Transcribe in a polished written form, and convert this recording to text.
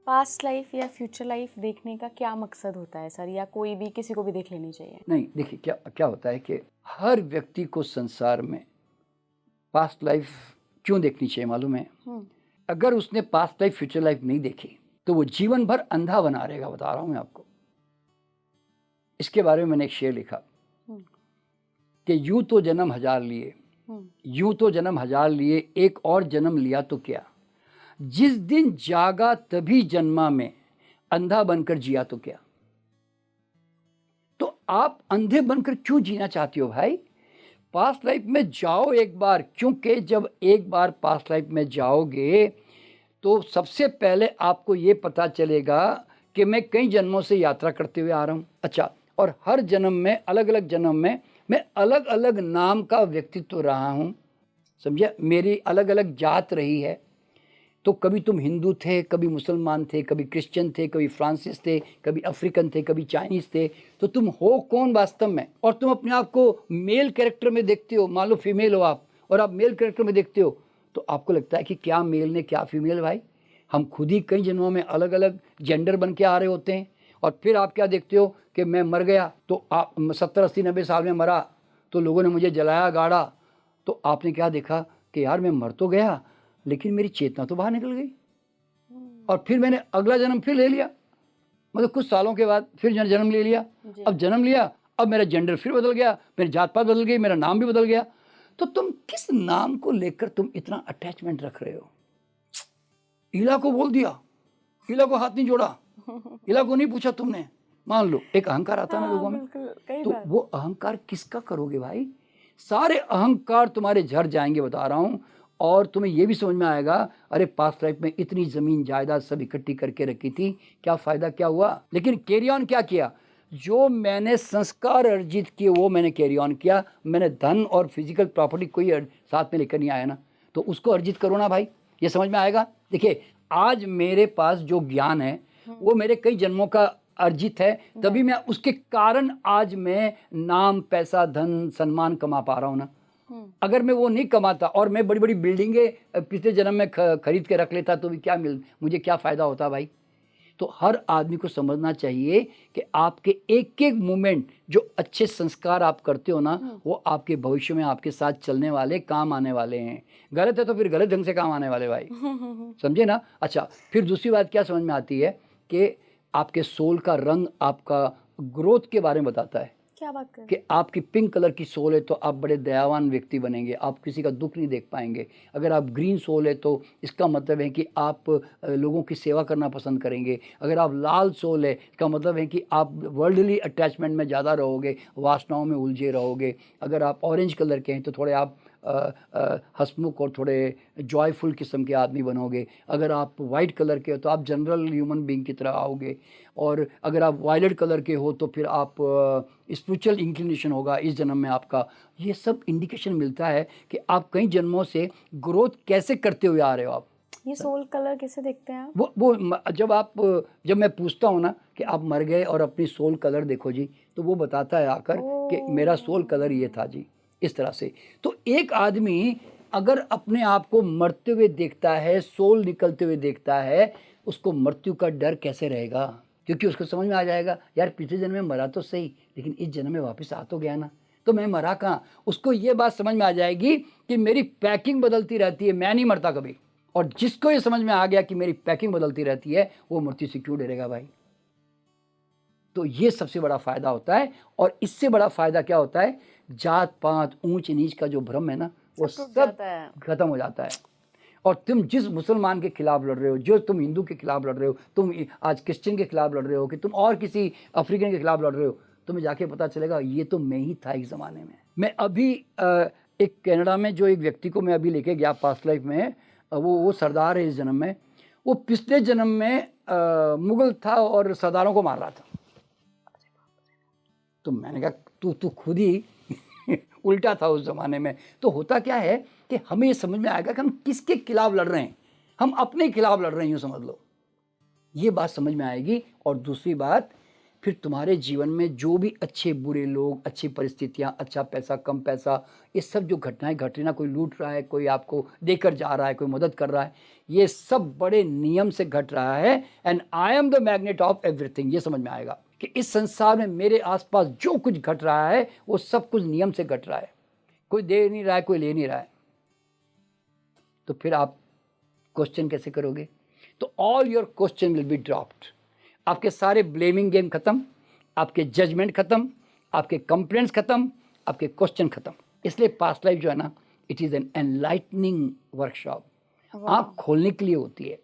Past life या future life देखने का क्या मकसद होता है सर, या कोई भी किसी को भी देख लेनी चाहिए? नहीं, देखिए क्या क्या होता है कि हर व्यक्ति को संसार में पास्ट लाइफ क्यों देखनी चाहिए मालूम है? अगर उसने पास्ट लाइफ फ्यूचर लाइफ नहीं देखी तो वो जीवन भर अंधा बना रहेगा, बता रहा हूं मैं आपको। इसके बारे में मैंने एक शेर लिखा कि यूं तो जन्म हजार लिए, यूं तो जन्म हजार लिए, एक और जन्म लिया तो क्या, जिस दिन जागा तभी जन्मा में, अंधा बनकर जिया तो क्या। तो आप अंधे बनकर क्यों जीना चाहती हो भाई? पास्ट लाइफ में जाओ एक बार, क्योंकि जब एक बार पास्ट लाइफ में जाओगे तो सबसे पहले आपको ये पता चलेगा कि मैं कई जन्मों से यात्रा करते हुए आ रहा हूँ। अच्छा, और हर जन्म में, अलग अलग जन्म में मैं अलग अलग नाम का व्यक्तित्व रहा हूँ, समझे? मेरी अलग अलग जात रही है। तो कभी तुम हिंदू थे, कभी मुसलमान थे, कभी क्रिश्चियन थे, कभी फ्रांसिस थे, कभी अफ्रीकन थे, कभी चाइनीज़ थे। तो तुम हो कौन वास्तव में? और तुम अपने आप को मेल कैरेक्टर में देखते हो, मान लो फीमेल हो आप और आप मेल कैरेक्टर में देखते हो, तो आपको लगता है कि क्या मेल ने क्या फीमेल। भाई, हम खुद ही कई जन्मों में अलग अलग जेंडर बन के आ रहे होते हैं। और फिर आप क्या देखते हो कि मैं मर गया, तो आप 70 80 90 साल में मरा तो लोगों ने मुझे जलाया गाड़ा, तो आपने क्या देखा कि यार मैं मर तो गया लेकिन मेरी चेतना तो बाहर निकल गई। और फिर मैंने अगला जन्म फिर ले लिया, मतलब कुछ सालों के बाद फिर जन्म ले लिया। अब जन्म लिया, अब मेरा जेंडर फिर बदल गया, मेरी जात पात बदल गई, मेरा नाम भी बदल गया। तो तुम किस नाम को लेकर तुम इतना अटैचमेंट रख रहे हो? इला को बोल दिया, इला को हाथ नहीं जोड़ा, इला को नहीं पूछा तुमने। मान लो एक अहंकार आता है ना लोगों में, तो वो अहंकार किसका करोगे भाई? सारे अहंकार तुम्हारे झड़ जाएंगे, बता रहा हूं। और तुम्हें ये भी समझ में आएगा, अरे पास्ट लाइफ में इतनी जमीन जायदाद सब इकट्ठी करके रखी थी, क्या फायदा, क्या हुआ? लेकिन कैरी ऑन क्या किया? जो मैंने संस्कार अर्जित किए वो मैंने कैरी ऑन किया। मैंने धन और फिजिकल प्रॉपर्टी कोई साथ में लेकर नहीं आया ना, तो उसको अर्जित करो ना भाई, ये समझ में आएगा। देखिए, आज मेरे पास जो ज्ञान है वो मेरे कई जन्मों का अर्जित है, तभी मैं उसके कारण आज मैं नाम, पैसा, धन, सम्मान कमा पा रहा हूं ना। अगर मैं वो नहीं कमाता और मैं बड़ी बड़ी बिल्डिंगें पिछले जन्म में खरीद के रख लेता तो भी क्या मुझे क्या फायदा होता भाई? तो हर आदमी को समझना चाहिए कि आपके एक एक मोमेंट, जो अच्छे संस्कार आप करते हो ना, वो आपके भविष्य में आपके साथ चलने वाले, काम आने वाले हैं। गलत है तो फिर गलत ढंग से काम आने वाले भाई, समझे ना? अच्छा, फिर दूसरी बात क्या समझ में आती है कि आपके सोल का रंग आपका ग्रोथ के बारे में बताता है। क्या बात कर कि आपकी पिंक कलर की सोल है तो आप बड़े दयावान व्यक्ति बनेंगे, आप किसी का दुख नहीं देख पाएंगे। अगर आप ग्रीन सोल है तो इसका मतलब है कि आप लोगों की सेवा करना पसंद करेंगे। अगर आप लाल सोल है, इसका मतलब है कि आप वर्ल्डली अटैचमेंट में ज़्यादा रहोगे, वासनाओं में उलझे रहोगे। अगर आप ऑरेंज कलर के हैं तो थोड़े आप हंसमुख और थोड़े जॉयफुल किस्म के आदमी बनोगे। अगर आप वाइट कलर के हो तो आप जनरल ह्यूमन बीइंग की तरह आओगे। और अगर आप वायलेट कलर के हो तो फिर आप स्पिरिचुअल इंक्लिनेशन होगा इस जन्म में आपका। ये सब इंडिकेशन मिलता है कि आप कई जन्मों से ग्रोथ कैसे करते हुए आ रहे हो। आप ये सोल कलर कैसे देखते हैं आप? जब मैं पूछता हूँ ना कि आप मर गए और अपनी सोल कलर देखो जी, तो वो बताता है आकर कि मेरा सोल कलर ये था जी, इस तरह से। तो एक आदमी अगर अपने आप को मरते हुए देखता है, सोल निकलते हुए देखता है, उसको मृत्यु का डर कैसे रहेगा? क्योंकि उसको समझ में आ जाएगा, यार पिछले जन्म में मरा तो सही, लेकिन इस जन्म में वापस आ तो गया ना, तो मैं मरा कहाँ? उसको ये बात समझ में आ जाएगी कि मेरी पैकिंग बदलती रहती है, मैं नहीं मरता कभी। और जिसको ये समझ में आ गया कि मेरी पैकिंग बदलती रहती है, वो मृत्यु से क्यों डरेगा भाई? तो ये सबसे बड़ा फायदा होता है। और इससे बड़ा फायदा क्या होता है? जात पात, ऊंच नीच का जो भ्रम है ना, वो सब खत्म हो जाता है। और तुम जिस मुसलमान के खिलाफ लड़ रहे हो, जो तुम हिंदू के खिलाफ लड़ रहे हो, तुम आज क्रिश्चियन के खिलाफ लड़ रहे हो, कि तुम और किसी अफ्रीकन के खिलाफ लड़ रहे हो, तुम्हें जाके पता चलेगा ये तो मैं ही था एक ज़माने में। मैं अभी एक कनाडा में जो एक व्यक्ति को मैं अभी लेके गया पास्ट लाइफ में, वो सरदार है इस जन्म में। वो पिछले जन्म में मुगल था और सरदारों को मार रहा था। तो मैंने कहा तू खुद ही उल्टा था उस ज़माने में। तो होता क्या है कि हमें ये समझ में आएगा कि हम किसके खिलाफ लड़ रहे हैं। हम अपने खिलाफ लड़ रहे हैं, यूँ समझ लो, ये बात समझ में आएगी। और दूसरी बात, फिर तुम्हारे जीवन में जो भी अच्छे बुरे लोग, अच्छी परिस्थितियां, अच्छा पैसा, कम पैसा, ये सब जो घटनाएं घट रही ना, कोई लूट रहा है, कोई आपको देकर जा रहा है, कोई मदद कर रहा है, ये सब बड़े नियम से घट रहा है। And I am the magnet of everything. ये समझ में आएगा कि इस संसार में मेरे आसपास जो कुछ घट रहा है वो सब कुछ नियम से घट रहा है। कोई दे नहीं रहा है, कोई ले नहीं रहा है। तो फिर आप क्वेश्चन कैसे करोगे? तो all your question will be dropped. आपके सारे ब्लेमिंग गेम खत्म, आपके जजमेंट खत्म, आपके कंप्लेंट्स खत्म, आपके क्वेश्चन खत्म। इसलिए पास्ट लाइफ जो है ना, it is an enlightening workshop. आँख खोलने के लिए होती है।